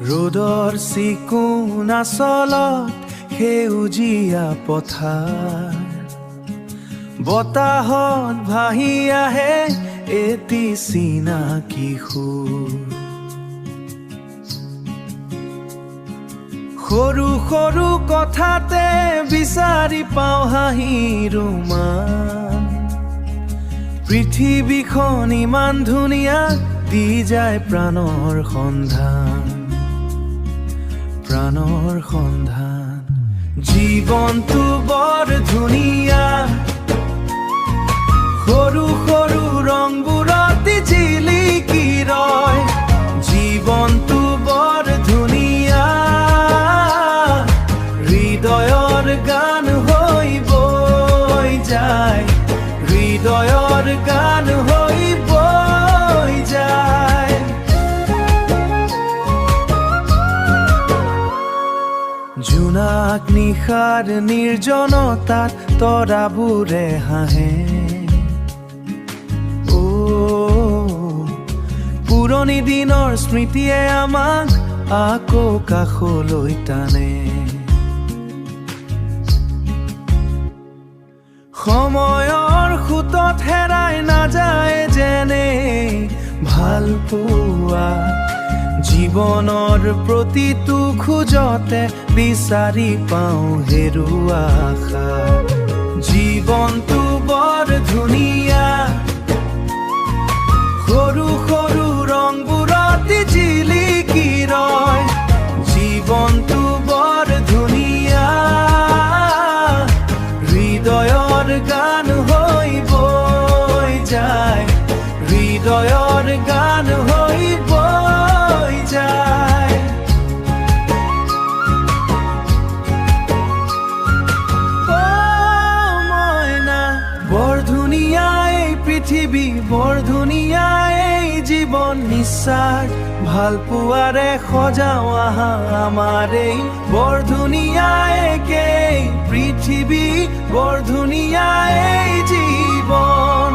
ৰ'দৰ চিকুণ আচলত সেউজীয়া পথাৰ, বতাহত ভাহি আহে এটি চিনাকি সুৰ। সৰু সৰু কথাতে বিচাৰি পাওঁ হাঁহিৰ মান, পৃথিৱীখন ইমান ধুনীয়া দি যায় প্ৰাণৰ সন্ধান, প্ৰাণৰ সন্ধান। জীৱনটো বৰ ধুনীয়া, সৰু সৰু ৰংবোৰত জিলিকি ৰয়। জীৱনটো বৰ ধুনীয়া, হৃদয়ৰ গান হৈ বৈ যায়, হৃদয়ৰ গান হৈ বৈ যায়। জোনাক নিশাৰ নিৰ্জনতাত তৰাবোৰে হাঁহে, পুৰণি দিনৰ স্মৃতিয়ে আমাক আকৌ কাষলৈ টানে। সময়ৰ সোঁতত হেৰাই নাযায় যেনে ভাল পোৱা, জীৱনৰ প্ৰতিটো খোজতে বিচাৰি পাওঁ হেৰুৱা আশা। জীৱনটো বৰ ধুনীয়া, সৰু সৰু ৰংবোৰত জিলিকি ৰয়। জীৱনটো বৰ ধুনীয়া, হৃদয়ৰ গান হৈ বৈ যায়, হৃদয়ৰ গান হৈ বৈ যায়। মইনা বৰ ধুনীয়া এই পৃথিৱী, বৰ ধুনীয়া এই জীৱন, নিস্বাৰ্থ ভাল পোৱাৰে সজাও আহা আমাৰ এই বৰ ধুনীয়া একেই পৃথিৱী, বৰ ধুনীয়া এই জীৱন।